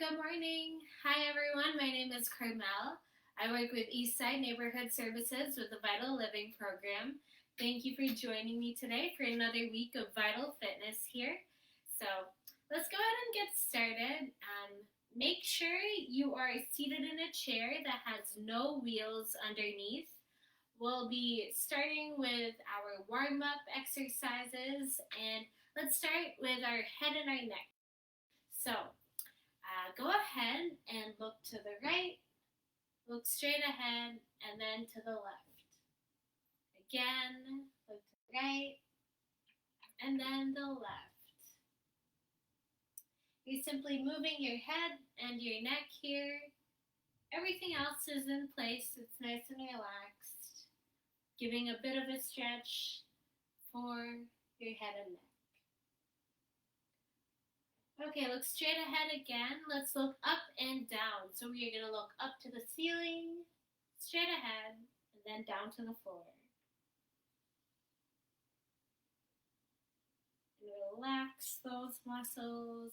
Good morning. Hi, everyone. My name is Carmel. I work with Eastside Neighborhood Services with the Vital Living Program. Thank you for joining me today for another week of Vital Fitness here. So let's go ahead and get started. Make sure you are seated in a chair that has no wheels underneath. We'll be starting with our warm-up exercises, and let's start with our head and our neck. So go ahead and look to the right, look straight ahead, and then to the left. Again, look to the right, and then the left. You're simply moving your head and your neck here. Everything else is in place. It's nice and relaxed. Giving a bit of a stretch for your head and neck. Okay, look straight ahead again. Let's look up and down. So we are going to look up to the ceiling, straight ahead, and then down to the floor. And relax those muscles.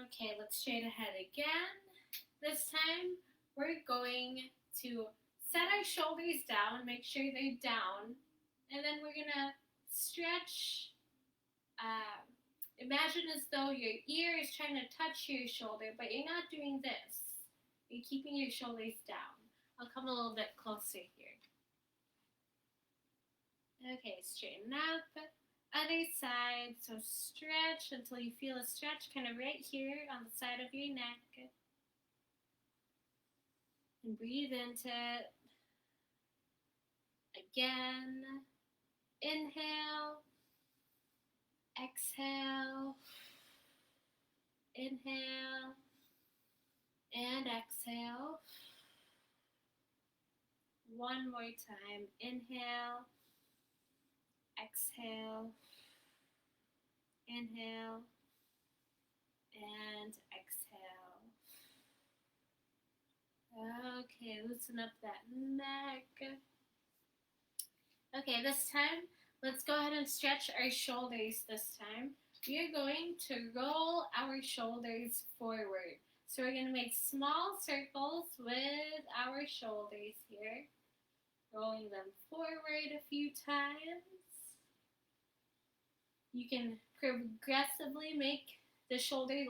Okay, look straight ahead again. This time, we're going to set our shoulders down, make sure they're down, and then we're going to stretch. Imagine as though your ear is trying to touch your shoulder, but you're not doing this. You're keeping your shoulders down. I'll come a little bit closer here. Okay, straighten up. Other side, so stretch until you feel a stretch kind of right here on the side of your neck. And breathe into it. Again, inhale, exhale, inhale, and exhale. One more time, inhale, exhale, inhale, and exhale. Okay, loosen up that neck. Okay, this time, let's go ahead and stretch our shoulders this time. We are going to roll our shoulders forward. So we're going to make small circles with our shoulders here. Rolling them forward a few times. You can progressively make the shoulder,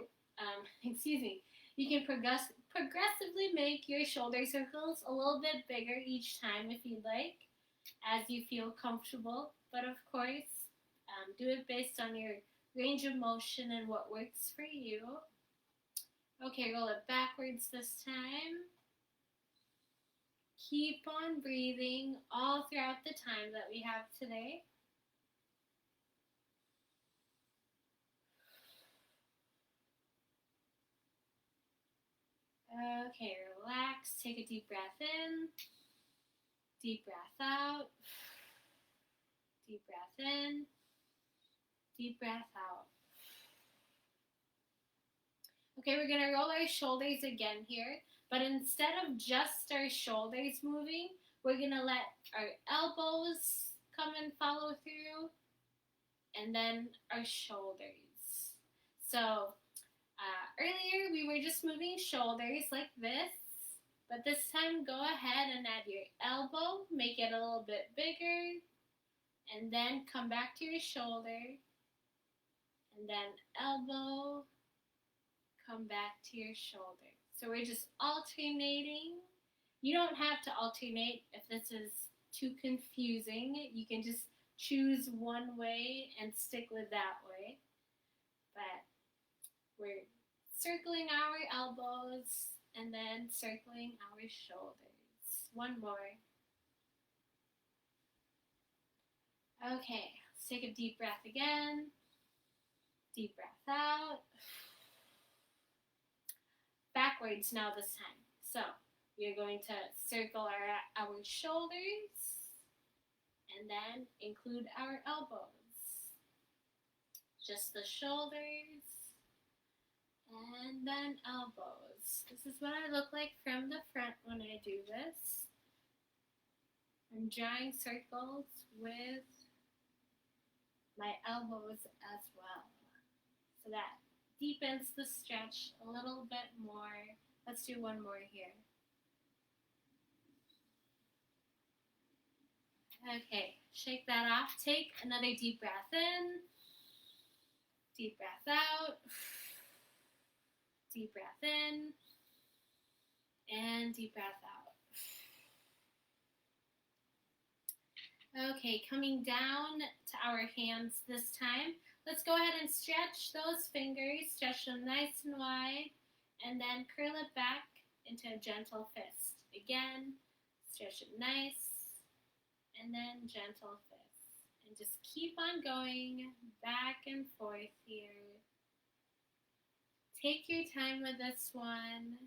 you can progressively make your shoulder circles a little bit bigger each time if you'd like, as you feel comfortable. But of course, do it based on your range of motion and what works for you. Okay, roll it backwards this time. Keep on breathing all throughout the time that we have today. Okay, relax. Take a deep breath in. Deep breath out. Deep breath in. Deep breath out. Okay, we're going to roll our shoulders again here. But instead of just our shoulders moving, we're going to let our elbows come and follow through. And then our shoulders. So earlier we were just moving shoulders like this. But this time go ahead and add your elbow. Make it a little bit bigger. And then come back to your shoulder. And then elbow. Come back to your shoulder. So we're just alternating. You don't have to alternate if this is too confusing. You can just choose one way and stick with that way. But we're circling our elbows and then circling our shoulders. One more. Okay, let's take a deep breath again. Deep breath out. Backwards now this time. So we're going to circle our shoulders and then include our elbows. Just the shoulders and then elbows. This is what I look like from the front when I do this. I'm drawing circles with my elbows as well. So that deepens the stretch a little bit more. Let's do one more here. Okay, shake that off. Take another deep breath in, deep breath out, deep breath in, and deep breath out. Okay, coming down to our hands this time. Let's go ahead and stretch those fingers, stretch them nice and wide, and then curl it back into a gentle fist. Again, stretch it nice, and then gentle fist. And just keep on going back and forth here. Take your time with this one.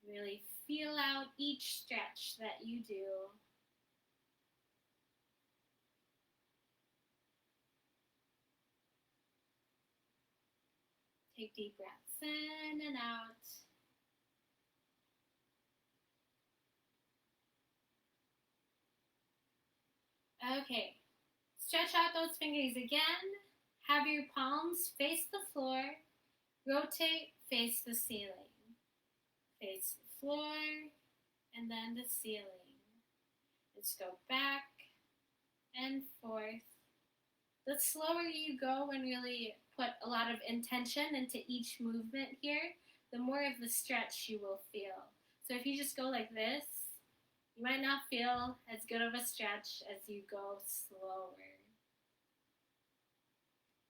Really feel out each stretch that you do. Take deep breaths in and out. Okay, stretch out those fingers again. Have your palms face the floor. Rotate, face the ceiling. Face the floor, and then the ceiling. Let's go back and forth. The slower you go and really put a lot of intention into each movement here, the more of the stretch you will feel. So if you just go like this, you might not feel as good of a stretch as you go slower.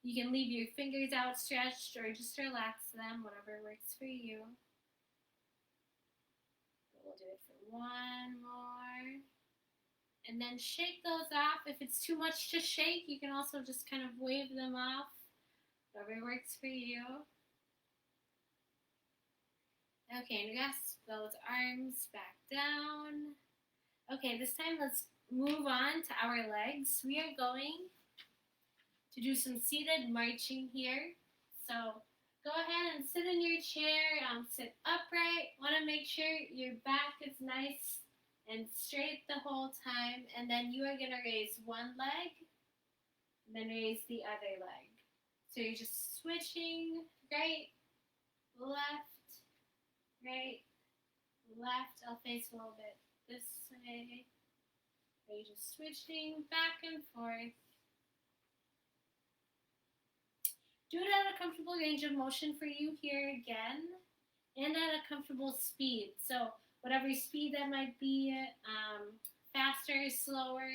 You can leave your fingers outstretched or just relax them, whatever works for you. We'll do it for one more. And then shake those off. If it's too much to shake, you can also just kind of wave them off. Whatever works for you. Okay, and rest those arms back down. Okay, this time let's move on to our legs. We are going to do some seated marching here. So go ahead and sit in your chair, sit upright. Want to make sure your back is nice and straight the whole time. And then you are going to raise one leg, and then raise the other leg. So you're just switching right, left, right, left. I'll face a little bit this way. You're just switching back and forth. Do it at a comfortable range of motion for you here again, and at a comfortable speed. So whatever speed that might be, faster, slower,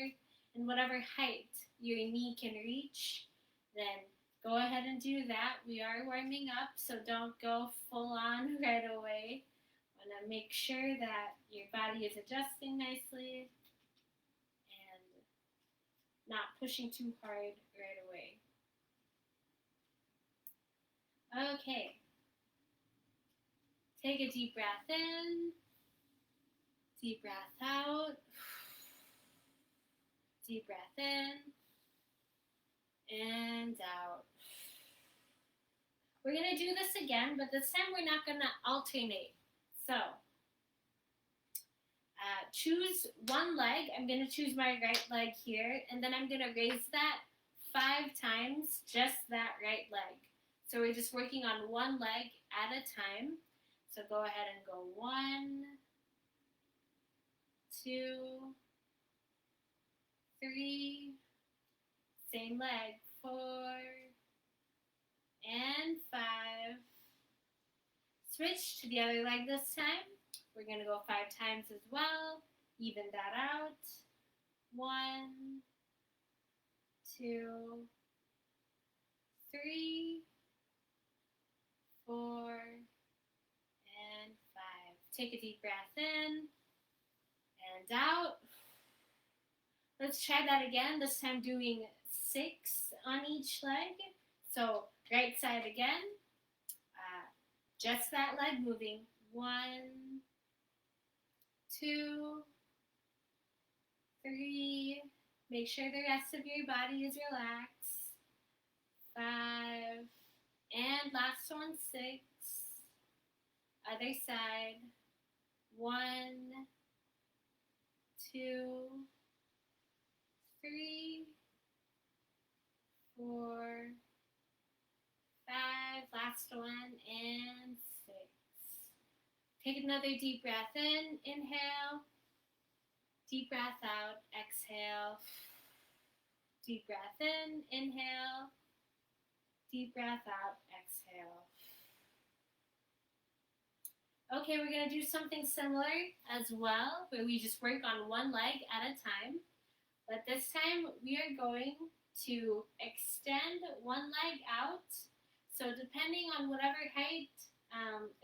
and whatever height your knee can reach, then go ahead and do that. We are warming up, so don't go full on right away. Want to make sure that your body is adjusting nicely and not pushing too hard right away. Okay. Take a deep breath in, deep breath out, deep breath in, and out. We're going to do this again, but this time we're not going to alternate. So, choose one leg. I'm going to choose my right leg here, and then I'm going to raise that 5 times, just that right leg. So we're just working on one leg at a time. So go ahead and go 1, 2, 3, same leg, 4, and 5. Switch to the other leg this time. We're going to go 5 times as well. Even that out. 1, 2, 3, 4, and 5. Take a deep breath in and out. Let's try that again, this time doing 6 on each leg. So right side again, just that leg moving. 1, 2, 3. Make sure the rest of your body is relaxed. 5. And last one, 6. Other side. 1, 2, 3, 4, 5. Last one, and 6. Take another deep breath in. Inhale. Deep breath out. Exhale. Deep breath in. Inhale. Deep breath out. Exhale. Okay, we're going to do something similar as well, where we just work on one leg at a time. But this time, we are going to extend one leg out. So depending on whatever height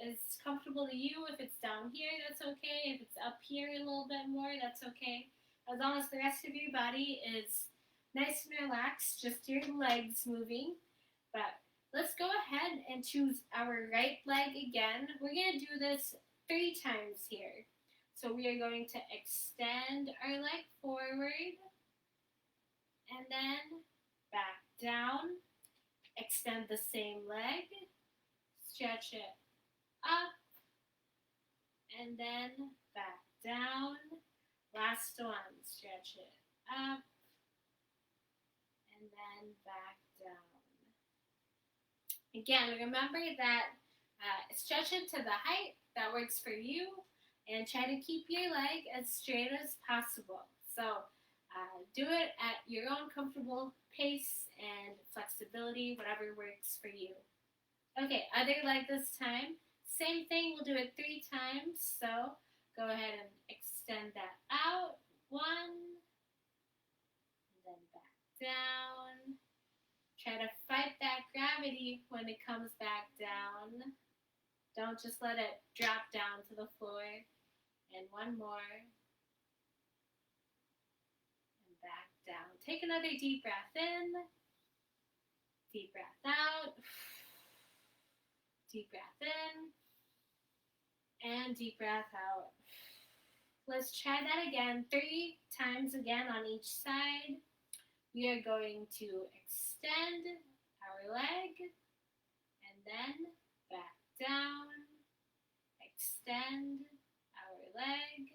is comfortable to you, if it's down here, that's okay. If it's up here a little bit more, that's okay. As long as the rest of your body is nice and relaxed, just your legs moving. But let's go ahead and choose our right leg again. We're going to do this 3 times here. So we are going to extend our leg forward and then back down. Extend the same leg, stretch it up, and then back down. Last one, stretch it up, and then back down. Again, remember that stretch it to the height that works for you, and try to keep your leg as straight as possible. So do it at your own comfortable pace and flexibility, whatever works for you. Okay, other leg this time. Same thing, we'll do it 3 times. So go ahead and extend that out. 1, and then back down. Try to fight that gravity when it comes back down. Don't just let it drop down to the floor. And 1 more. And back down. Take another deep breath in. Deep breath out. Deep breath in. And deep breath out. Let's try that again. 3 times again on each side. We are going to extend our leg and then back down. Extend our leg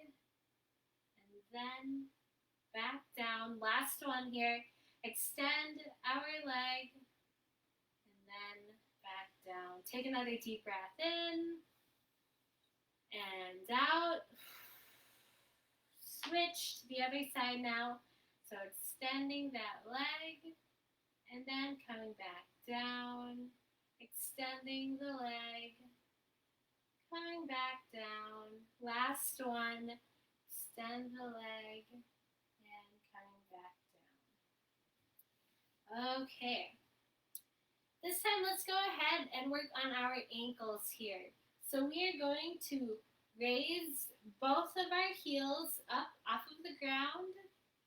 and then back down. Last one here. Extend our leg and then back down. Take another deep breath in and out. Switch to the other side now. So extending that leg and then coming back down, extending the leg, coming back down. Last one, extend the leg and coming back down. Okay. This time let's go ahead and work on our ankles here. So we are going to raise both of our heels up off of the ground.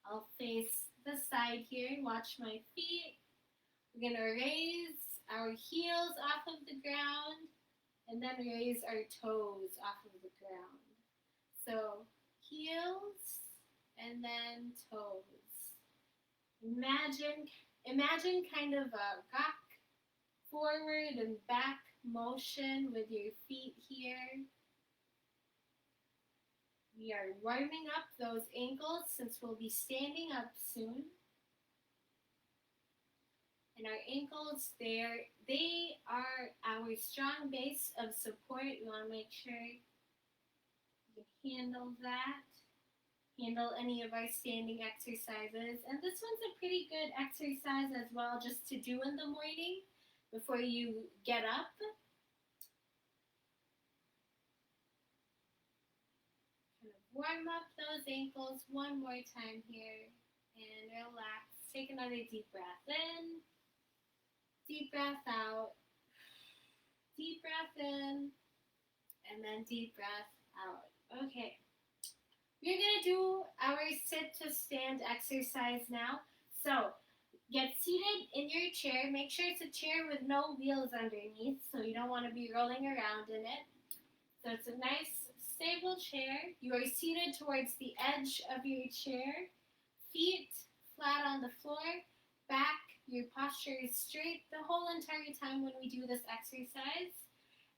I'll face the side here and watch my feet. We're going to raise our heels off of the ground and then raise our toes off of the ground. So heels and then toes. Imagine kind of a rock forward and back motion with your feet here. We are warming up those ankles since we'll be standing up soon. And our ankles, they are our strong base of support. We want to make sure you can handle that. Handle any of our standing exercises. And this one's a pretty good exercise as well, just to do in the morning before you get up. Warm up those ankles one more time here and relax. Take another deep breath in, deep breath out, deep breath in, and then deep breath out. Okay, we're going to do our sit to stand exercise now. So get seated in your chair. Make sure it's a chair with no wheels underneath, so you don't want to be rolling around in it. So it's a nice stable chair. You are seated towards the edge of your chair, feet flat on the floor, back, your posture is straight the whole entire time when we do this exercise.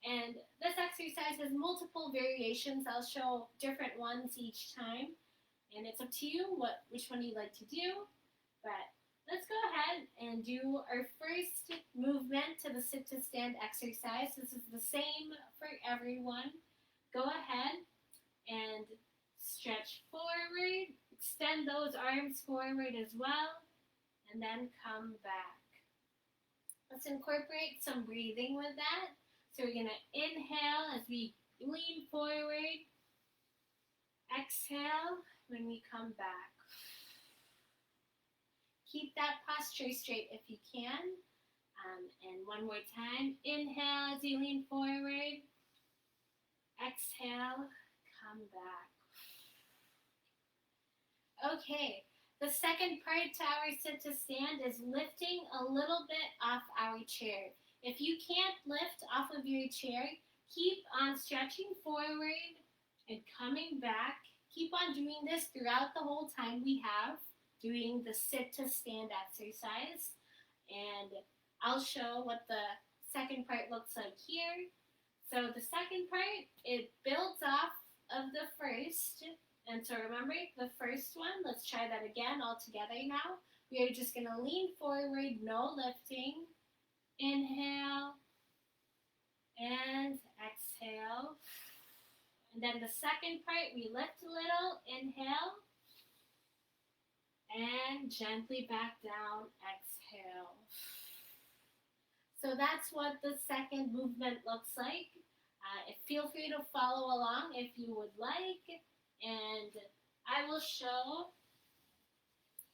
And this exercise has multiple variations. I'll show different ones each time. And it's up to you which one you'd like to do. But let's go ahead and do our first movement to the sit to stand exercise. This is the same for everyone. Go ahead and stretch forward, extend those arms forward as well, and then come back. Let's incorporate some breathing with that. So we're going to inhale as we lean forward, exhale when we come back. Keep that posture straight if you can. And one more time, inhale as you lean forward, exhale, come back. Okay, the second part to our sit to stand is lifting a little bit off our chair. If you can't lift off of your chair, keep on stretching forward and coming back. Keep on doing this throughout the whole time we have doing the sit to stand exercise. And I'll show what the second part looks like here. So the second part, it builds off of the first. And so remember the first one, let's try that again all together now. We are just gonna lean forward, no lifting. Inhale and exhale. And then the second part, we lift a little, inhale, and gently back down, exhale. So that's what the second movement looks like. Feel free to follow along if you would like. And I will show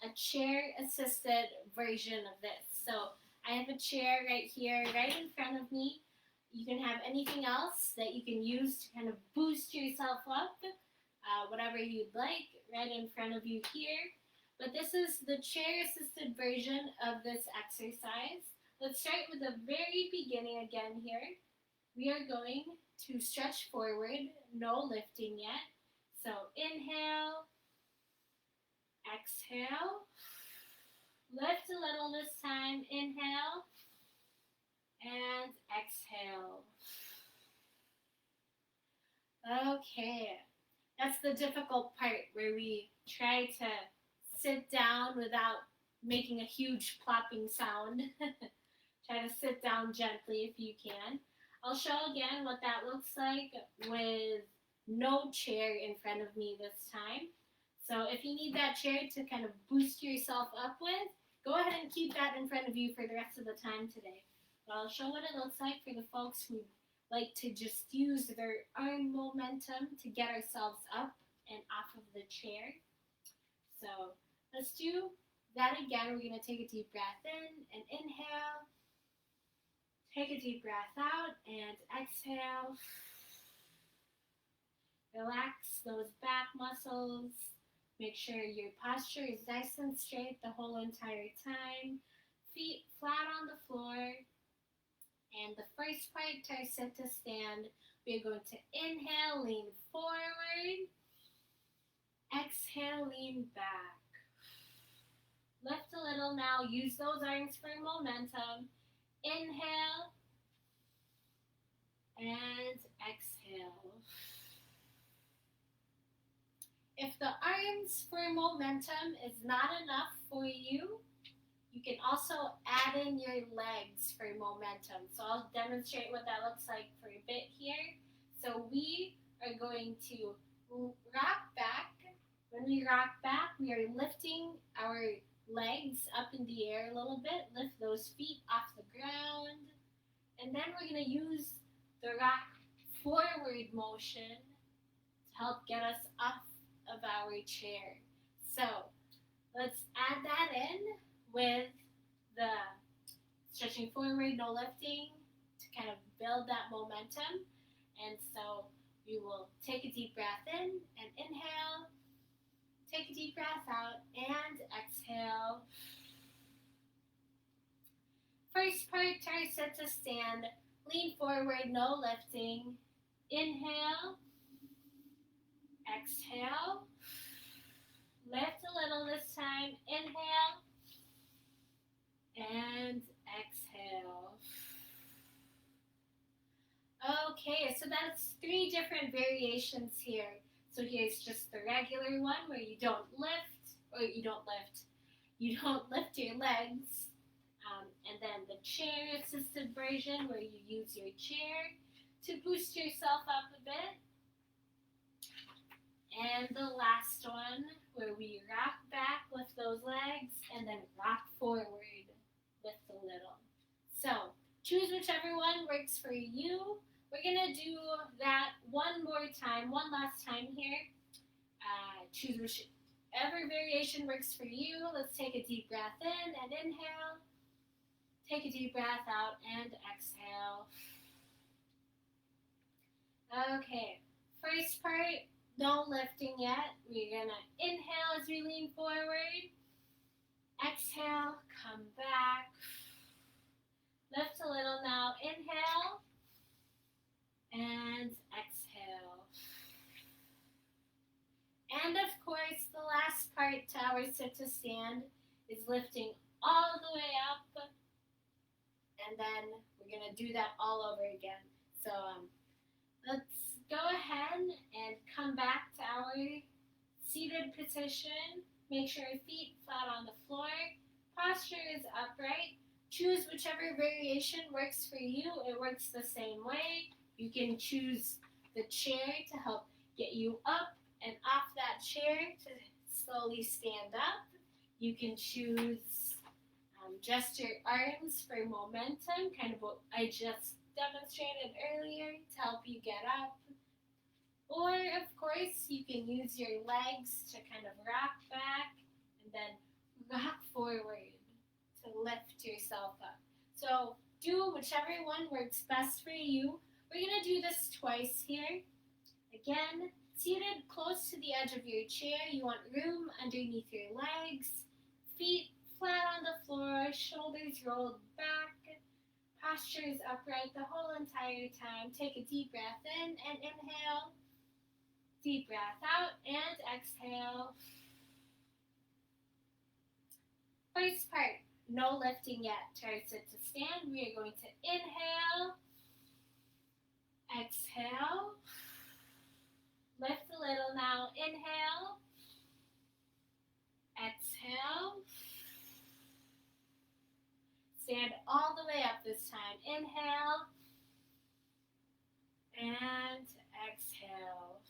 a chair-assisted version of this. So I have a chair right here, right in front of me. You can have anything else that you can use to kind of boost yourself up, whatever you'd like, right in front of you here. But this is the chair-assisted version of this exercise. Let's start with the very beginning again here. We are going to stretch forward, no lifting yet. So inhale, exhale, lift a little this time, inhale, and exhale. Okay, that's the difficult part where we try to sit down without making a huge plopping sound. Try to sit down gently if you can. I'll show again what that looks like with no chair in front of me this time. So if you need that chair to kind of boost yourself up with, go ahead and keep that in front of you for the rest of the time today. But I'll show what it looks like for the folks who like to just use their arm momentum to get ourselves up and off of the chair. So let's do that again. We're going to take a deep breath in and inhale. Take a deep breath out and exhale. Relax those back muscles. Make sure your posture is nice and straight the whole entire time. Feet flat on the floor. And the first part to our sit to stand, we're going to inhale, lean forward. Exhale, lean back. Lift a little now. Use those arms for momentum. Inhale and exhale. If the arms for momentum is not enough for you, you can also add in your legs for momentum. So I'll demonstrate what that looks like for a bit here. So we are going to rock back. When we rock back, we are lifting our legs up in the air a little bit. Lift those feet off the ground. And then we're going to use the rock forward motion to help get us off of our chair. So let's add that in with the stretching forward, no lifting, to kind of build that momentum. And so we will take a deep breath in and inhale. Take a deep breath out and exhale. First part, to our sit to stand. Lean forward, no lifting. Inhale. Exhale. Lift a little this time. Inhale. And exhale. Okay, so that's 3 different variations here. So here's just the regular one where you don't lift, or you don't lift your legs. And then the chair assisted version where you use your chair to boost yourself up a bit. And the last one where we rock back with those legs and then rock forward with the little. So choose whichever one works for you. We're going to do that one last time here. Choose whichever variation works for you. Let's take a deep breath in and inhale. Take a deep breath out and exhale. Okay, first part, no lifting yet. We're going to inhale as we lean forward. Exhale, come back. Lift a little now. Inhale and exhale. And of course, the last part to our sit to stand is lifting all the way up. And then we're going to do that all over again. So let's go ahead and come back to our seated position. Make sure your feet flat on the floor. Posture is upright. Choose whichever variation works for you. It works the same way. You can choose the chair to help get you up and off that chair to slowly stand up. You can choose just your arms for momentum, kind of what I just demonstrated earlier to help you get up. Or, of course, you can use your legs to kind of rock back and then rock forward to lift yourself up. So do whichever one works best for you. We're going to do this twice here. Again, seated close to the edge of your chair. You want room underneath your legs. Feet flat on the floor, shoulders rolled back. Posture is upright the whole entire time. Take a deep breath in and inhale. Deep breath out and exhale. First part, no lifting yet. Try to sit to stand. We are going to inhale, exhale, lift a little now. Inhale, exhale. Stand all the way up this time. Inhale and exhale.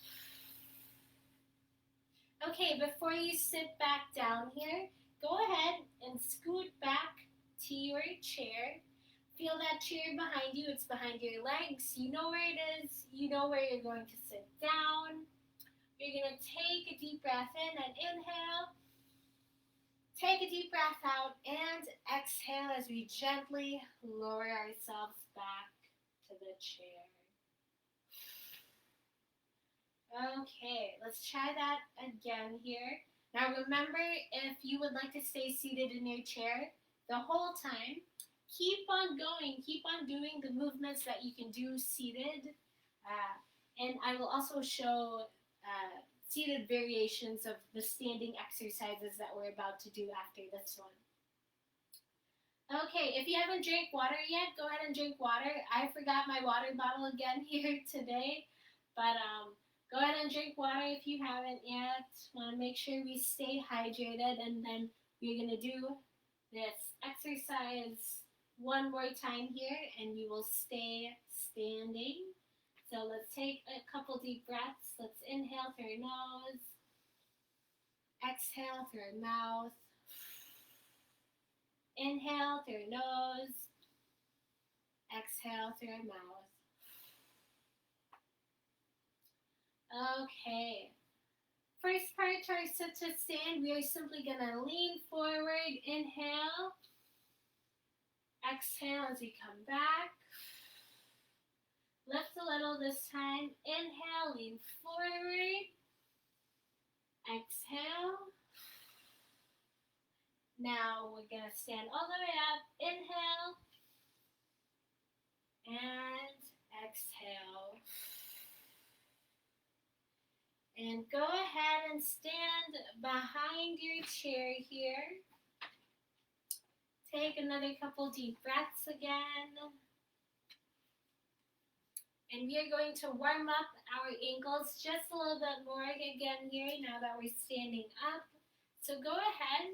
Okay, before you sit back down here, go ahead and scoot back to your chair. Feel that chair behind you. It's behind your legs. You know where it is. You know where you're going to sit down. You're going to take a deep breath in and inhale. Take a deep breath out and exhale as we gently lower ourselves back to the chair. Okay, let's try that again here. Now remember, if you would like to stay seated in your chair the whole time, keep on going, keep on doing the movements that you can do seated. And I will also show seated variations of the standing exercises that we're about to do after this one. Okay, if you haven't drank water yet, go ahead and drink water. I forgot my water bottle again here today, but go ahead and drink water if you haven't yet. Want to make sure we stay hydrated, and then we're going to do this exercise one more time here, and you will stay standing. So let's take a couple deep breaths. Let's inhale through our nose, exhale through our mouth, inhale through our nose, exhale through our mouth. Okay. First part to our sit to stand, we are simply going to lean forward, inhale, exhale as we come back. Lift a little this time. Inhale, lean forward. Exhale. Now we're going to stand all the way up. Inhale. And exhale. And go ahead and stand behind your chair here. Take another couple deep breaths again. And we are going to warm up our ankles just a little bit more again here now that we're standing up. So go ahead,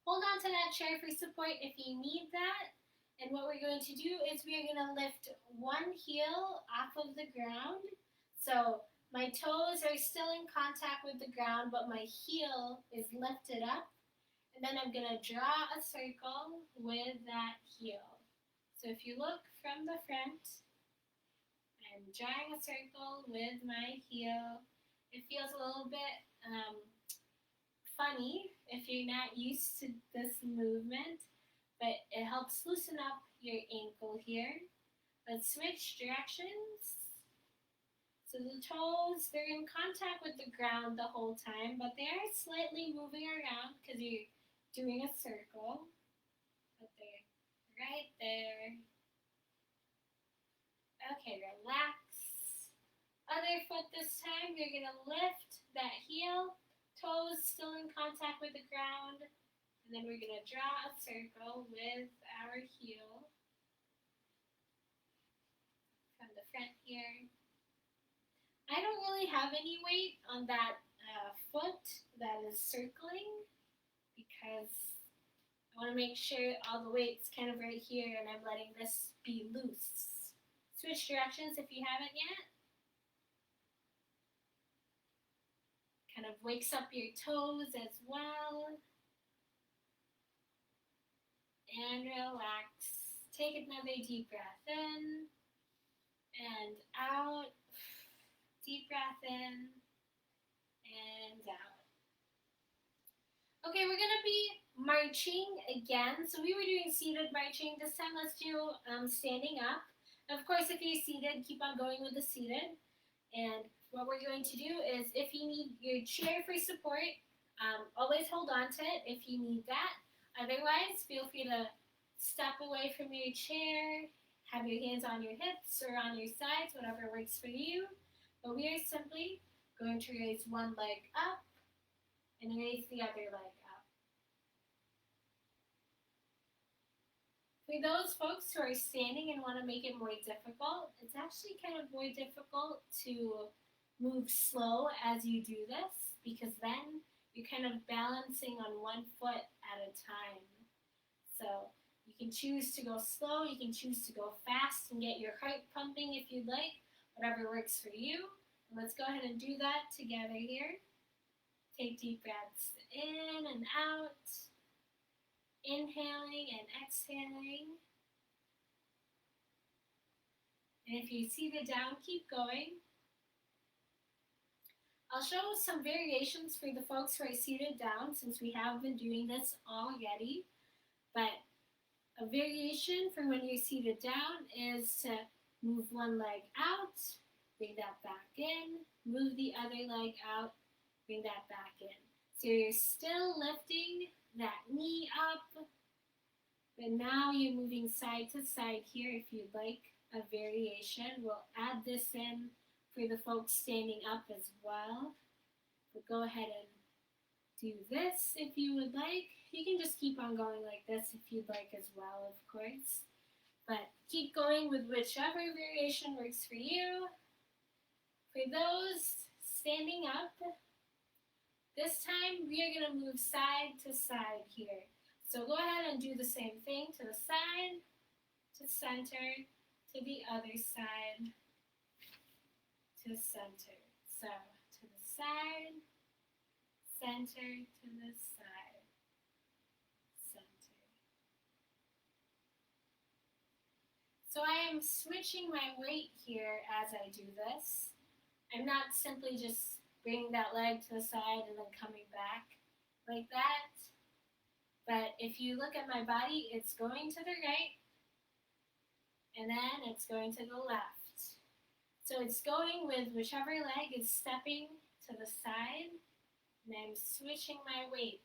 hold on to that chair for support if you need that. And what we're going to do is we are going to lift one heel off of the ground. So my toes are still in contact with the ground, but my heel is lifted up. And then I'm going to draw a circle with that heel. So if you look from the front, I'm drawing a circle with my heel. It feels a little bit funny if you're not used to this movement, but it helps loosen up your ankle here. Let's switch directions. So the toes, they're in contact with the ground the whole time, but they are slightly moving around because you're doing a circle. But they're right there. Okay, relax. Other foot this time, you're going to lift that heel. Toes still in contact with the ground. And then we're going to draw a circle with our heel from the front here. I don't really have any weight on that foot that is circling because I want to make sure all the weight's kind of right here and I'm letting this be loose. Switch directions if you haven't yet. Kind of wakes up your toes as well. And relax. Take another deep breath in and out. Deep breath in and out. Okay, we're going to be marching again. So we were doing seated marching. This time let's do standing up. Of course, if you're seated, keep on going with the seated. And what we're going to do is if you need your chair for support, always hold on to it if you need that. Otherwise, feel free to step away from your chair, have your hands on your hips or on your sides, whatever works for you. But we are simply going to raise one leg up and raise the other leg up. For those folks who are standing and want to make it more difficult, it's actually kind of more difficult to move slow as you do this because then you're kind of balancing on one foot at a time. So you can choose to go slow, you can choose to go fast and get your heart pumping if you'd like, whatever works for you. And let's go ahead and do that together here. Take deep breaths in and out. Inhaling and exhaling. And if you seated down, keep going. I'll show some variations for the folks who are seated down since we have been doing this already. But a variation for when you're seated down is to move one leg out, bring that back in, move the other leg out, bring that back in. So you're still lifting that knee up, but now you're moving side to side here if you'd like a variation. We'll add this in for the folks standing up as well. But go ahead and do this if you would like. You can just keep on going like this if you'd like as well, of course. But keep going with whichever variation works for you. For those standing up, this time we are going to move side to side here. So go ahead and do the same thing to the side, to center, to the other side, to center. So to the side, center, to the side, center. So I am switching my weight here as I do this. I'm not simply just bringing that leg to the side and then coming back like that. But if you look at my body, it's going to the right and then it's going to the left. So it's going with whichever leg is stepping to the side, and I'm switching my weight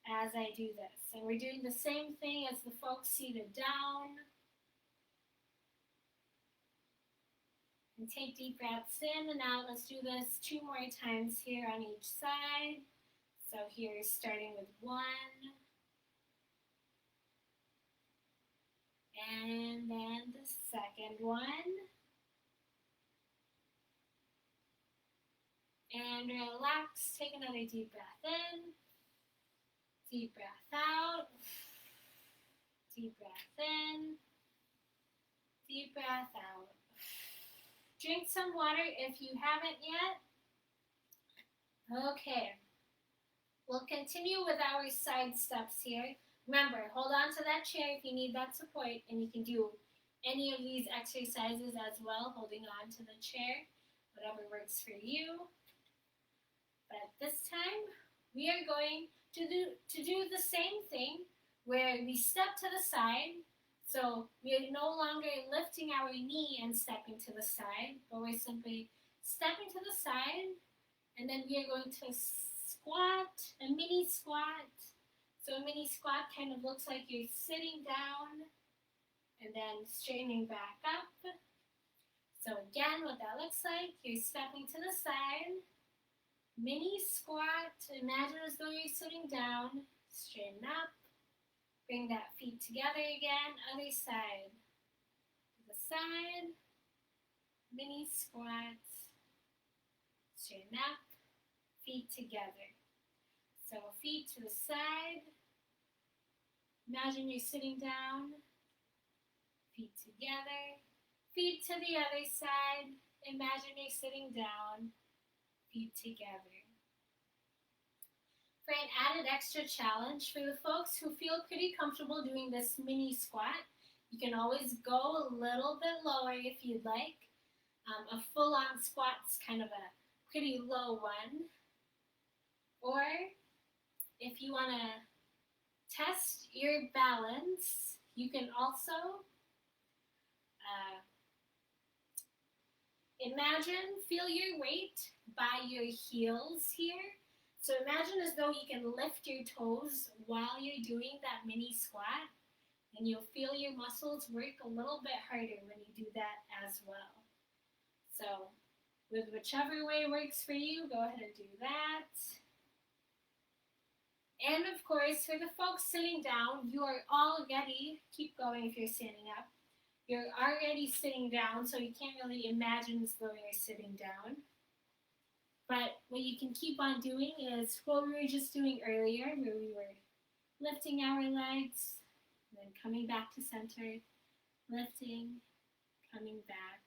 as I do this. And we're doing the same thing as the folks seated down. And take deep breaths in and out. Let's do this 2 more times here on each side. So here, starting with 1 And then the second one. And relax. Take another deep breath in. Deep breath out. Deep breath in. Deep breath out. Drink some water if you haven't yet. Okay. We'll continue with our side steps here. Remember, hold on to that chair if you need that support, and you can do any of these exercises as well, holding on to the chair, whatever works for you. But this time, we are going to do the same thing where we step to the side. So we are no longer lifting our knee and stepping to the side, but we're simply stepping to the side, and then we are going to squat, a mini squat. So a mini squat kind of looks like you're sitting down and then straightening back up. So again, what that looks like, you're stepping to the side, mini squat. Imagine as though you're sitting down, straighten up, bring that feet together again, other side. To the side, mini squat, straighten up, feet together. So feet to the side. Imagine you're sitting down. Feet together. Feet to the other side. Imagine you're sitting down. Feet together. For an added extra challenge, for the folks who feel pretty comfortable doing this mini squat, you can always go a little bit lower if you'd like. A full-on squat's kind of a pretty low one. Or if you want to test your balance, you can also feel your weight by your heels here. So imagine as though you can lift your toes while you're doing that mini squat, and you'll feel your muscles work a little bit harder when you do that as well. So with whichever way works for you, go ahead and do that. And of course, for the folks sitting down, you are already, keep going if you're standing up, you're already sitting down, so you can't really imagine as though you're sitting down. But what you can keep on doing is what we were just doing earlier, where we were lifting our legs, and then coming back to center, lifting, coming back.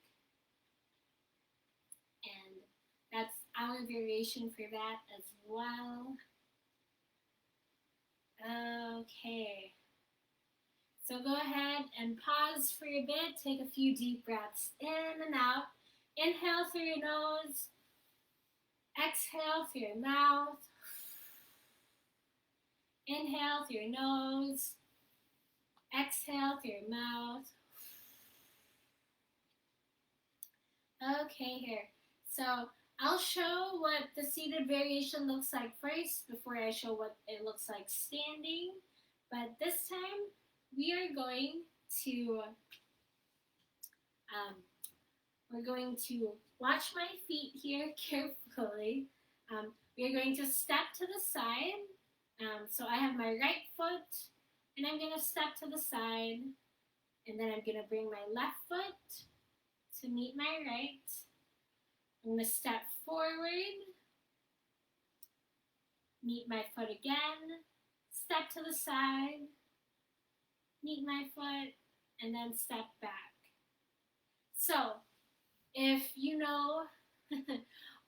And that's our variation for that as well. Okay, so go ahead and pause for a bit, take a few deep breaths in and out. Inhale through your nose, exhale through your mouth. Inhale through your nose, exhale through your mouth. Okay, here, so I'll show what the seated variation looks like first before I show what it looks like standing. But this time we are going to watch my feet here carefully. We are going to step to the side. So I have my right foot, and I'm going to step to the side, and then I'm going to bring my left foot to meet my right. I'm going to step forward, meet my foot again, step to the side, meet my foot, and then step back. So, if you know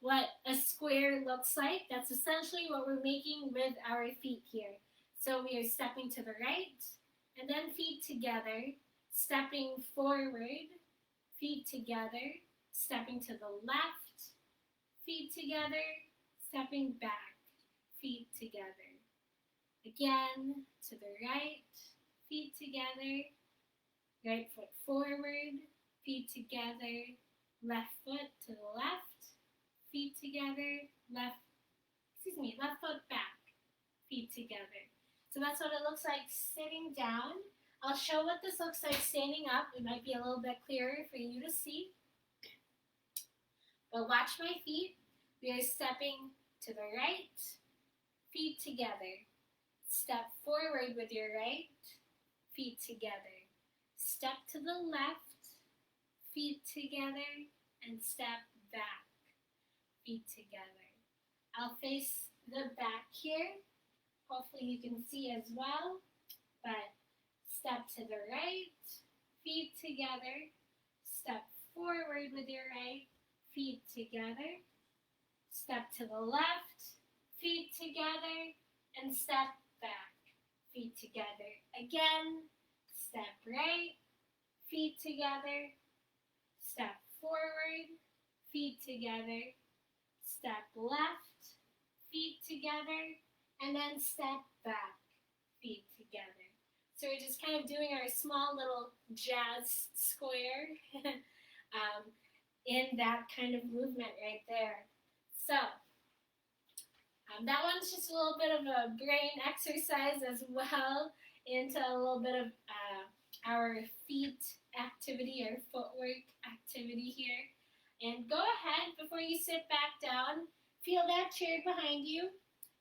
what a square looks like, that's essentially what we're making with our feet here. So we are stepping to the right, and then feet together, stepping forward, feet together, stepping to the left, feet together, stepping back, feet together. Again, to the right, feet together, right foot forward, feet together, left foot to the left, feet together, left foot back, feet together. So that's what it looks like sitting down. I'll show what this looks like standing up. It might be a little bit clearer for you to see. But watch my feet. We are stepping to the right, feet together. Step forward with your right, feet together. step to the left, feet together, and step back, feet together. I'll face the back here. Hopefully you can see as well, but step to the right, feet together, step forward with your right, feet together, step to the left, feet together, and step back, feet together. Again, step right, feet together, step forward, feet together, step left, feet together, and then step back, feet together. So we're just kind of doing our small little jazz square in that kind of movement right there. So that one's just a little bit of a brain exercise as well, into a little bit of our feet activity or footwork activity here. And go ahead, before you sit back down, feel that chair behind you.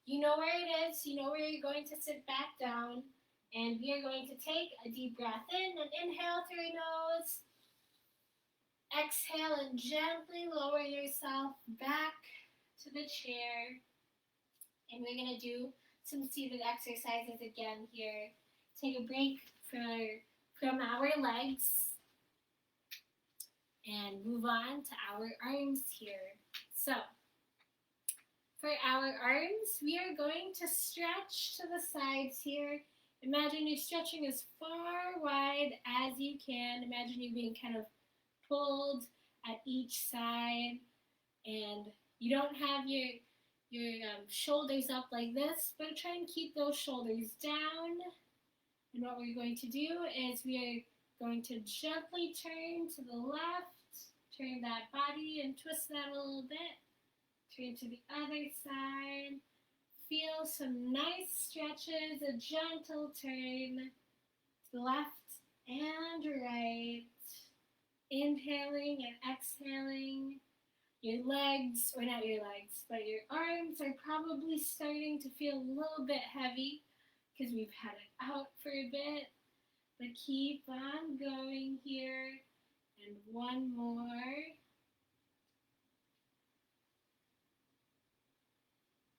You know where it is, you know where you're going to sit back down, and we are going to take a deep breath in and inhale through your nose. Exhale and gently lower yourself back to the chair. And we're going to do some seated exercises again here. Take a break from our legs and move on to our arms here. So, for our arms, we are going to stretch to the sides here. Imagine you're stretching as far wide as you can. Imagine you being kind of pulled at each side, and you don't have your shoulders up like this, but try and keep those shoulders down. And what we're going to do is we are going to gently turn to the left, turn that body and twist that a little bit. Turn to the other side. Feel some nice stretches, a gentle turn to the left and right. Inhaling and exhaling. Your legs, or not your legs, but your arms are probably starting to feel a little bit heavy because we've had it out for a bit. But keep on going here. And one more.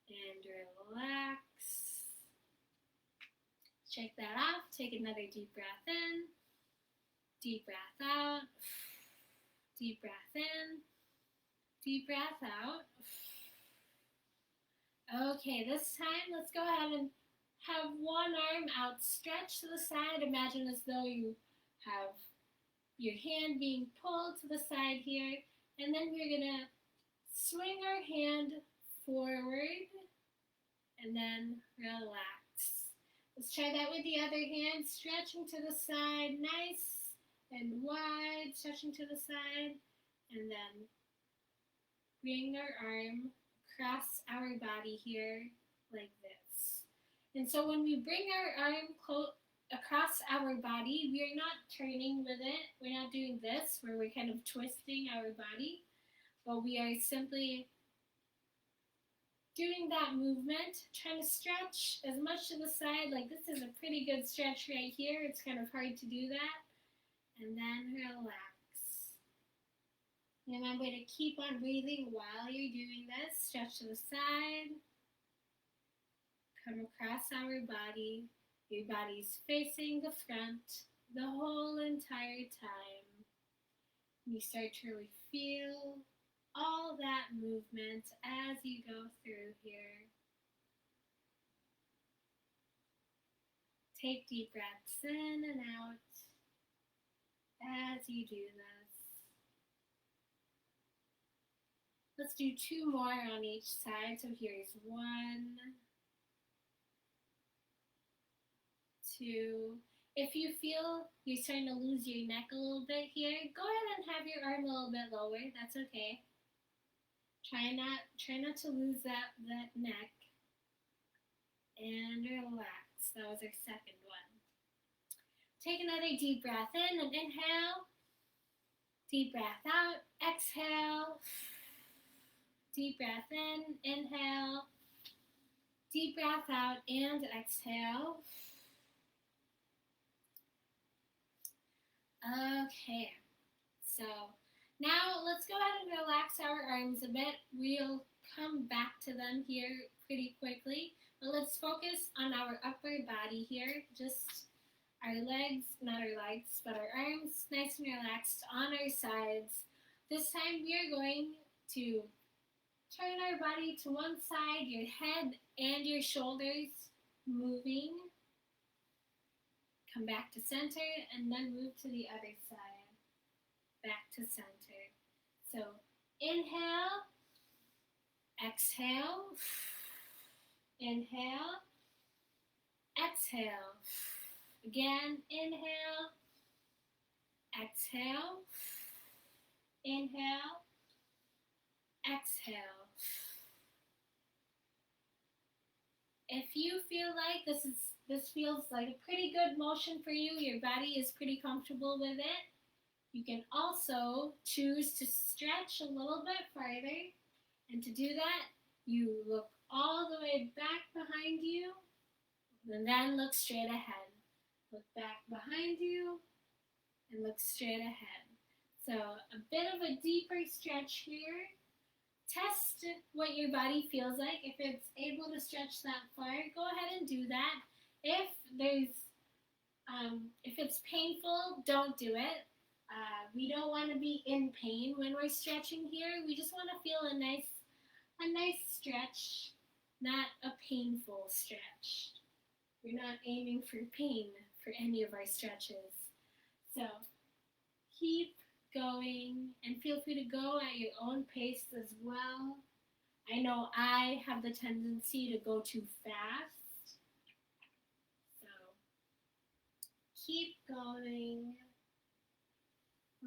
And relax. Check that off. Take another deep breath in. Deep breath out. Deep breath in. Deep breath out. Okay, this time let's go ahead and have one arm outstretched to the side. Imagine as though you have your hand being pulled to the side here. And then we're going to swing our hand forward and then relax. Let's try that with the other hand, stretching to the side, nice and wide, stretching to the side, and then bring our arm across our body here like this. And so when we bring our arm across our body, we are not turning with it. We're not doing this where we're kind of twisting our body, but we are simply doing that movement, trying to stretch as much to the side. Like this is a pretty good stretch right here. It's kind of hard to do that. And then relax. Remember to keep on breathing while you're doing this. Stretch to the side. Come across our body. Your body's facing the front the whole entire time. You start to really feel all that movement as you go through here. Take deep breaths in and out as you do this. Let's do two more on each side. So here's 1, 2. If you feel you're starting to lose your neck a little bit here, go ahead and have your arm a little bit lower. That's okay. Try not to lose that neck. And relax. That was our second one. Take another deep breath in and inhale. Deep breath out. Exhale. Deep breath in. Inhale. Deep breath out and exhale. Okay, so now let's go ahead and relax our arms a bit. We'll come back to them here pretty quickly, but let's focus on our upper body here. Just our legs, not our legs, but our arms nice and relaxed on our sides. This time we are going to turn our body to one side, your head and your shoulders moving. Come back to center and then move to the other side. Back to center. So inhale, exhale, inhale, exhale. Again, inhale, exhale, inhale, exhale. If you feel like this feels like a pretty good motion for you, your body is pretty comfortable with it, you can also choose to stretch a little bit farther. And to do that, you look all the way back behind you, and then look straight ahead. Look back behind you, and look straight ahead. So a bit of a deeper stretch here. Test what your body feels like. If it's able to stretch that far, go ahead and do that. If it's painful, don't do it. We don't want to be in pain when we're stretching here. We just want to feel a nice stretch, not a painful stretch. We're not aiming for pain for any of our stretches. So keep going and feel free to go at your own pace as well. I know I have the tendency to go too fast. So keep going.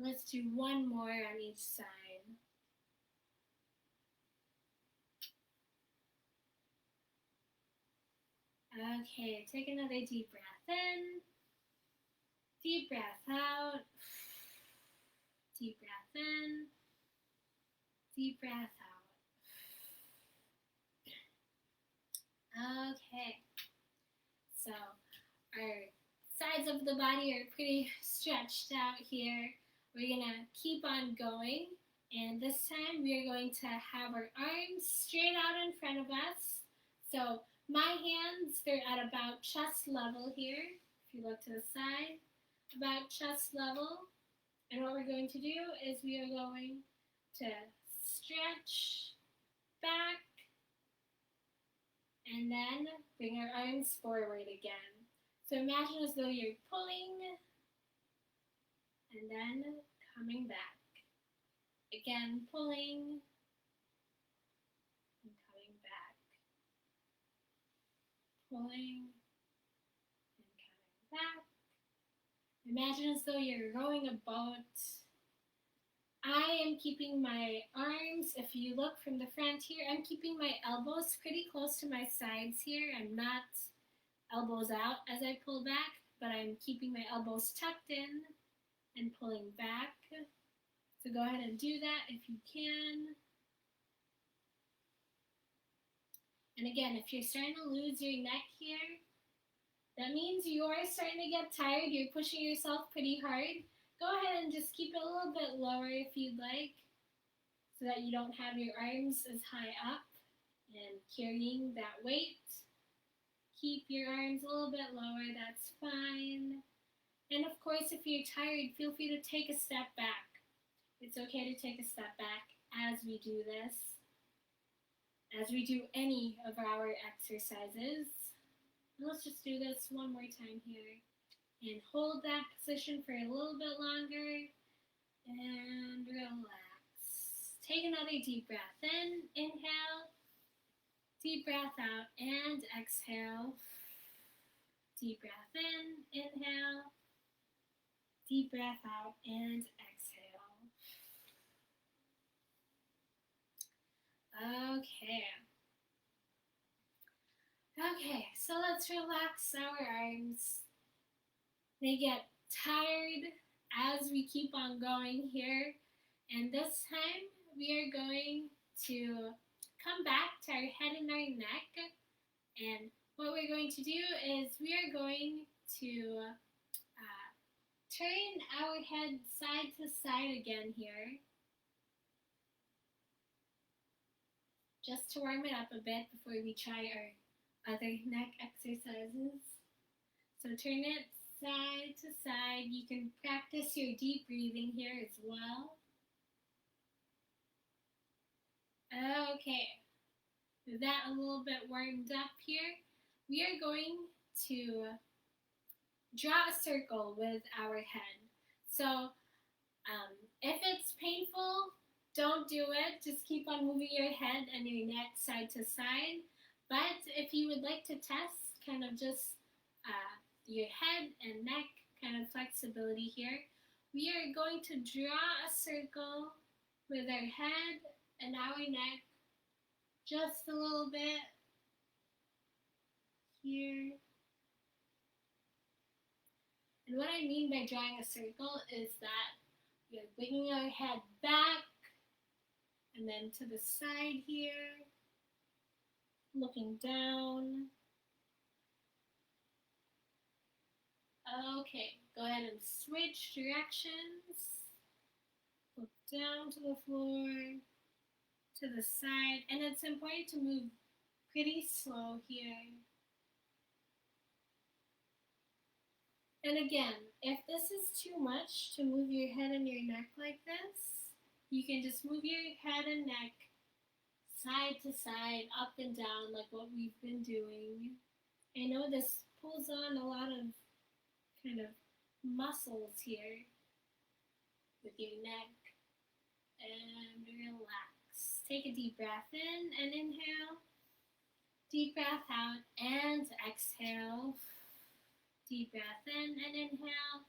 Let's do one more on each side. Okay, take another deep breath in, deep breath out, deep breath in, deep breath out. Okay, so our sides of the body are pretty stretched out here. We're gonna keep on going, and this time we are going to have our arms straight out in front of us. So my hands, they're at about chest level here. If you look to the side, about chest level. And what we're going to do is we are going to stretch back and then bring our arms forward again. So imagine as though you're pulling and then coming back. Again, pulling and coming back. Pulling and coming back. Imagine as though you're rowing a boat. I am keeping my arms, if you look from the front here, I'm keeping my elbows pretty close to my sides here. I'm not elbows out as I pull back, but I'm keeping my elbows tucked in and pulling back. So go ahead and do that if you can. And again, if you're starting to lose your neck here, that means you are starting to get tired. You're pushing yourself pretty hard. Go ahead and just keep it a little bit lower if you'd like, so that you don't have your arms as high up and carrying that weight. Keep your arms a little bit lower, that's fine. And of course, if you're tired, feel free to take a step back. It's okay to take a step back as we do this, as we do any of our exercises. Let's just do this one more time here. And hold that position for a little bit longer. And relax. Take another deep breath in. Inhale. Deep breath out and exhale. Deep breath in. Inhale. Deep breath out and exhale. Okay, so let's relax our arms. They get tired as we keep on going here. And this time we are going to come back to our head and our neck. And what we're going to do is we are going to turn our head side to side again here, just to warm it up a bit before we try our other neck exercises. So turn it side to side. You can practice your deep breathing here as well. Okay, with that a little bit warmed up here, we are going to draw a circle with our head. So if it's painful, don't do it. Just keep on moving your head and your neck side to side. But if you would like to test kind of just your head and neck kind of flexibility here, we are going to draw a circle with our head and our neck just a little bit here. And what I mean by drawing a circle is that we are bringing our head back and then to the side here, looking down. Okay, go ahead and switch directions. Look down to the floor, to the side, and it's important to move pretty slow here. And again, if this is too much to move your head and your neck like this, you can just move your head and neck side to side, up and down, like what we've been doing. I know this pulls on a lot of kind of muscles here with your neck. And relax. Take a deep breath in and inhale. Deep breath out and exhale. Deep breath in and inhale.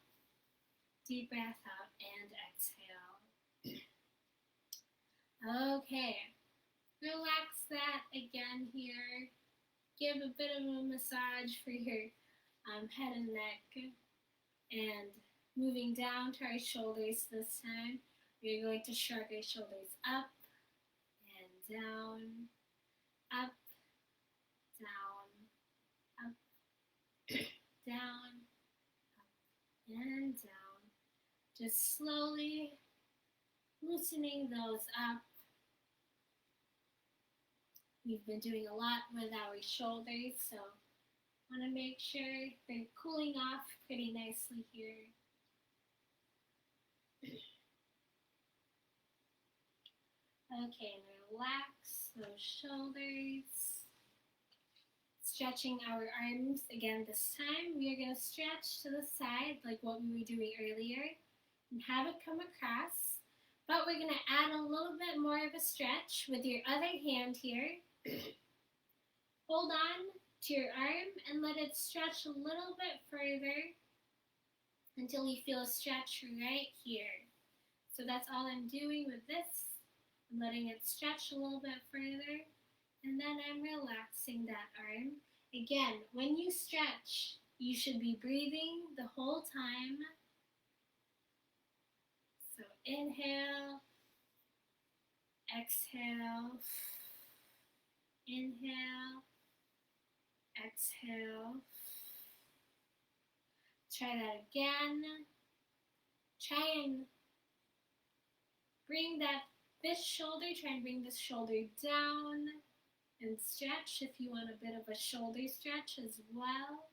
Deep breath out and exhale. Okay. Relax that again here. Give a bit of a massage for your head and neck. And moving down to our shoulders this time, we're going to shrug our shoulders up and down, up, down, up, down, up, and down. Just slowly loosening those up. We've been doing a lot with our shoulders, so I want to make sure they're cooling off pretty nicely here. Okay, and relax those shoulders. Stretching our arms again this time. We are going to stretch to the side like what we were doing earlier and have it come across. But we're going to add a little bit more of a stretch with your other hand here. Hold on to your arm and let it stretch a little bit further until you feel a stretch right here. So that's all I'm doing with this. I'm letting it stretch a little bit further, and then I'm relaxing that arm. Again, when you stretch, you should be breathing the whole time. So inhale, exhale, inhale, exhale. Try that again. Try and bring this shoulder down and stretch if you want a bit of a shoulder stretch as well.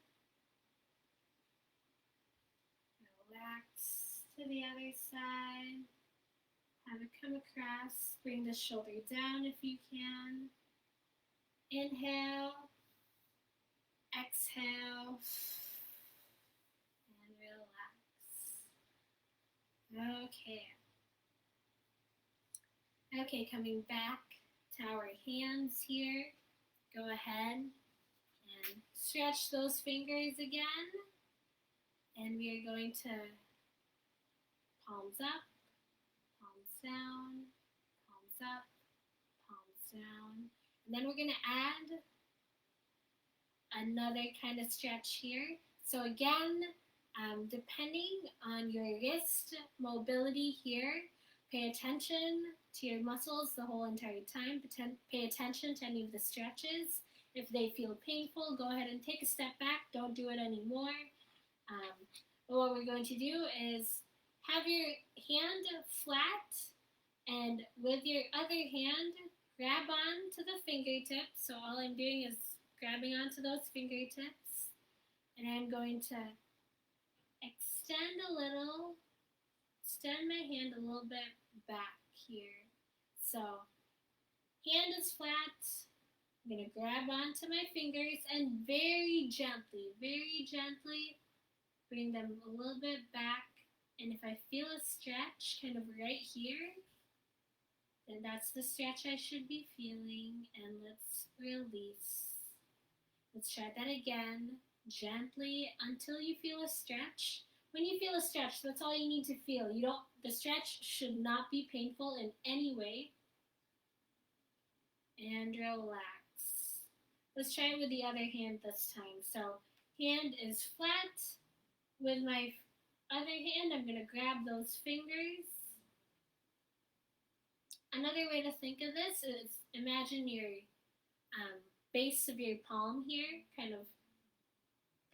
Relax to the other side. Have it come across. Bring the shoulder down if you can. Inhale, exhale, and relax. Okay, coming back to our hands here. Go ahead and stretch those fingers again. And we are going to palms up, palms down, palms up, palms down. And then we're going to add another kind of stretch here. So again, depending on your wrist mobility here, pay attention to your muscles the whole entire time. Pay attention to any of the stretches. If they feel painful, go ahead and take a step back. Don't do it anymore. But what we're going to do is have your hand flat, and with your other hand, grab on to the fingertips. So all I'm doing is grabbing onto those fingertips, and I'm going to extend my hand a little bit back here. So hand is flat. I'm going to grab onto my fingers and very gently bring them a little bit back. And if I feel a stretch kind of right here, then that's the stretch I should be feeling. And let's release. Let's try that again, gently until you feel a stretch. When you feel a stretch, that's all you need to feel. The stretch should not be painful in any way. And relax. Let's try it with the other hand this time. So hand is flat. With my other hand, I'm going to grab those fingers. Another way to think of this is imagine your base of your palm here kind of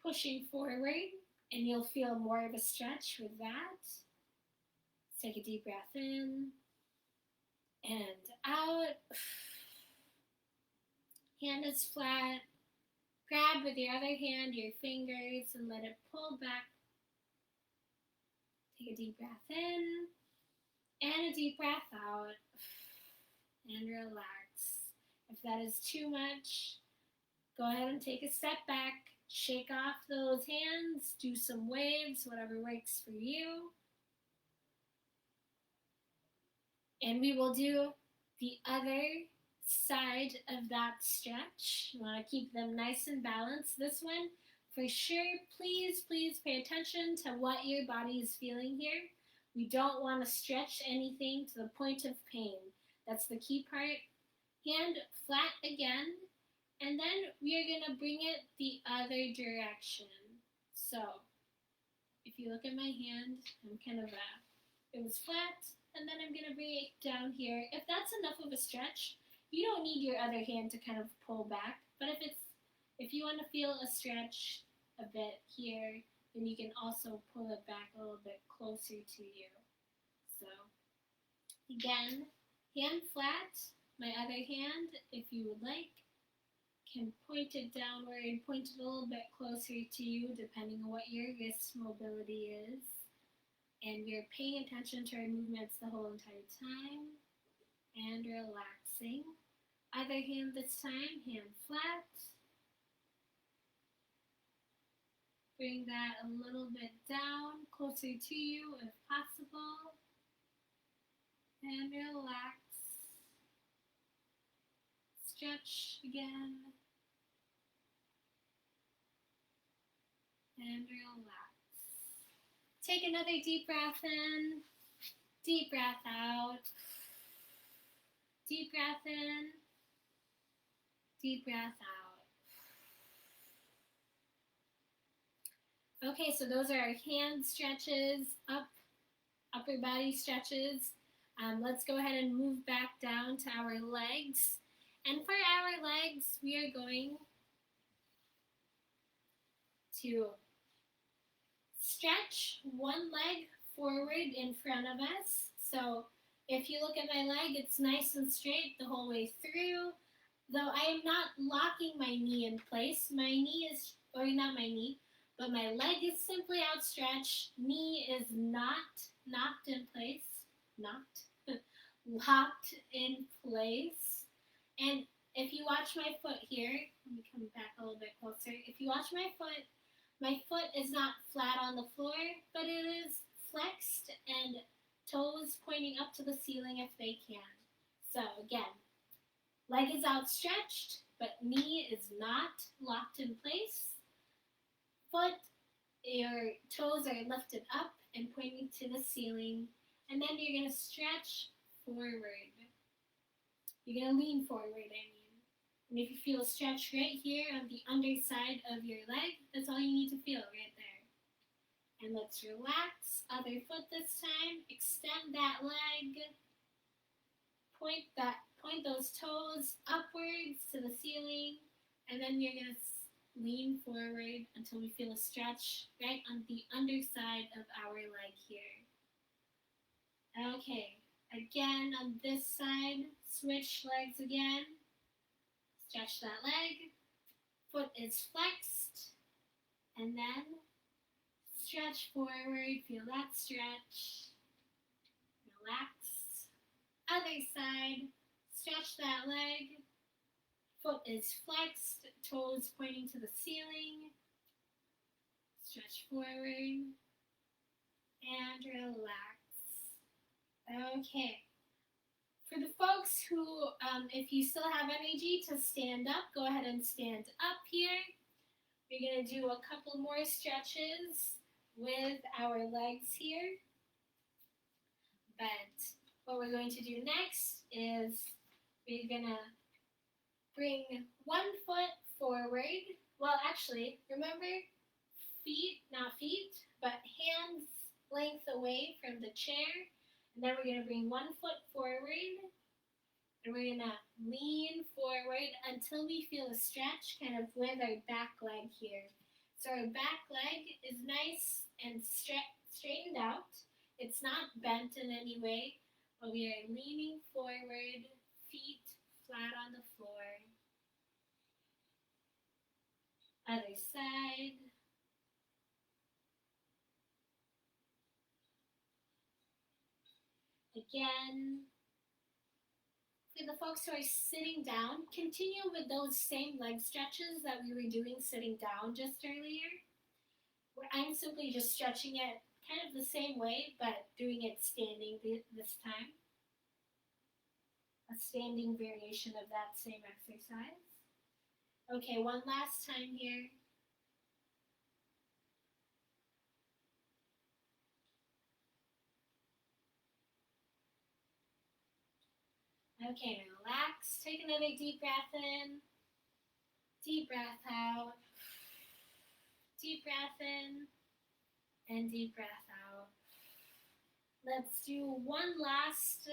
pushing forward, and you'll feel more of a stretch with that. Let's take a deep breath in and out. Hand is flat. Grab with your other hand your fingers and let it pull back. Take a deep breath in and a deep breath out. And relax. If that is too much, go ahead and take a step back. Shake off those hands. Do some waves, whatever works for you. And we will do the other side of that stretch. You want to keep them nice and balanced. This one, for sure, please pay attention to what your body is feeling here. We don't want to stretch anything to the point of pain. That's the key part. Hand flat again, and then we are going to bring it the other direction. So, if you look at my hand, I'm kind of it was flat, and then I'm going to bring it down here. If that's enough of a stretch, you don't need your other hand to kind of pull back, but if you want to feel a stretch a bit here, then you can also pull it back a little bit closer to you. So, again, hand flat. My other hand, if you would like, can point it downward and point it a little bit closer to you, depending on what your wrist mobility is. And we're paying attention to our movements the whole entire time. And relaxing. Other hand this time, hand flat. Bring that a little bit down, closer to you if possible. And relax. Stretch again. And relax. Take another deep breath in. Deep breath out. Deep breath in. Deep breath out. Okay, so those are our hand stretches, upper body stretches. Let's go ahead and move back down to our legs. And for our legs, we are going to stretch one leg forward in front of us. So if you look at my leg, it's nice and straight the whole way through. Though I am not locking my knee in place. My knee is, or not my knee, but my leg is simply outstretched. Knee is not knocked in place. Locked in place. And if you watch my foot here, let me come back a little bit closer. If you watch my foot is not flat on the floor, but it is flexed and toes pointing up to the ceiling if they can. So again, leg is outstretched, but knee is not locked in place. Foot, your toes are lifted up and pointing to the ceiling. And then you're going to stretch forward. You're going to lean forward, I mean. And if you feel a stretch right here on the underside of your leg, that's all you need to feel right there. And let's relax. Other foot this time. Extend that leg. Point those toes upwards to the ceiling. And then you're going to lean forward until we feel a stretch right on the underside of our leg here. Okay, again on this side, switch legs again. Stretch that leg. Foot is flexed. And then stretch forward, feel that stretch. Relax. Other side, stretch that leg. Foot is flexed, toes pointing to the ceiling. Stretch forward and relax. Okay. For the folks who, if you still have energy to stand up, go ahead and stand up here. We're going to do a couple more stretches with our legs here. But what we're going to do next is we're going to bring one foot forward. Well, actually, remember, feet, not feet, but hands length away from the chair. And then we're going to bring one foot forward. And we're going to lean forward until we feel a stretch kind of with our back leg here. So our back leg is nice and straightened out. It's not bent in any way, but we are leaning forward, feet flat on the floor. Other side. Again. For the folks who are sitting down, continue with those same leg stretches that we were doing sitting down just earlier. Where I'm simply just stretching it kind of the same way, but doing it standing this time. A standing variation of that same exercise. Okay, one last time here. Okay, relax. Take another deep breath in. Deep breath out. Deep breath in. And deep breath out. Let's do one last,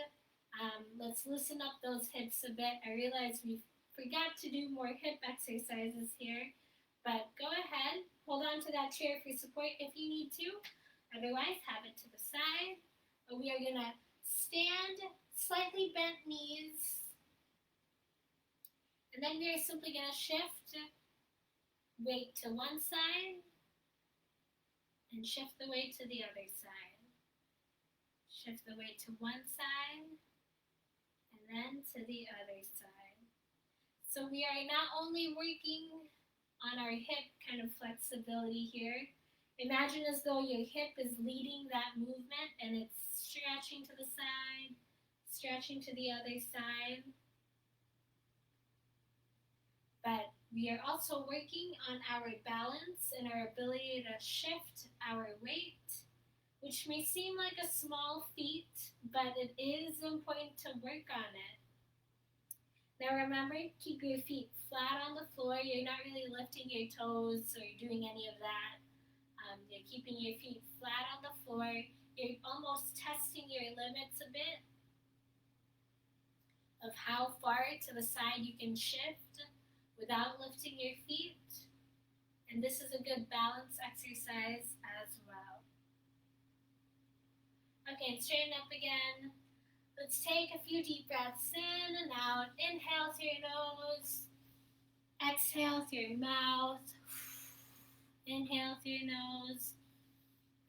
let's loosen up those hips a bit. I realize we forgot to do more hip exercises here, but go ahead, hold on to that chair for support if you need to. Otherwise, have it to the side. But we are gonna stand, slightly bent knees, and then we are simply gonna shift weight to one side, and shift the weight to the other side. Shift the weight to one side, and then to the other side. So we are not only working on our hip kind of flexibility here. Imagine as though your hip is leading that movement and it's stretching to the side, stretching to the other side. But we are also working on our balance and our ability to shift our weight, which may seem like a small feat, but it is important to work on it. Now remember, keep your feet flat on the floor. You're not really lifting your toes or doing any of that. You're keeping your feet flat on the floor. You're almost testing your limits a bit of how far to the side you can shift without lifting your feet. And this is a good balance exercise as well. Okay, straighten up again. Let's take a few deep breaths in and out. Inhale through your nose. Exhale through your mouth. Inhale through your nose.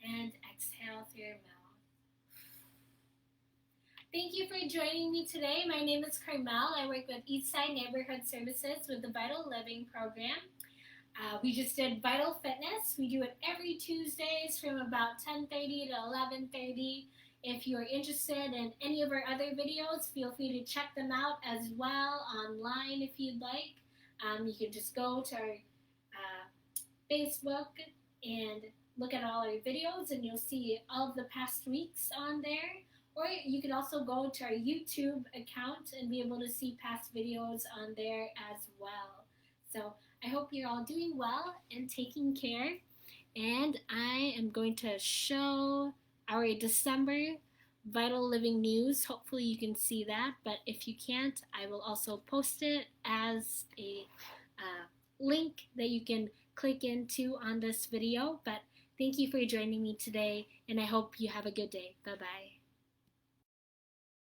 And exhale through your mouth. Thank you for joining me today. My name is Carmel. I work with Eastside Neighborhood Services with the Vital Living Program. We just did Vital Fitness. We do it every Tuesdays from about 10:30 to 11:30. If you're interested in any of our other videos, feel free to check them out as well online if you'd like. You can just go to our Facebook and look at all our videos and you'll see all of the past weeks on there. Or you can also go to our YouTube account and be able to see past videos on there as well. So I hope you're all doing well and taking care. And I am going to show our December Vital Living News. Hopefully you can see that, but if you can't, I will also post it as a link that you can click into on this video. But thank you for joining me today, and I hope you have a good day. Bye-bye.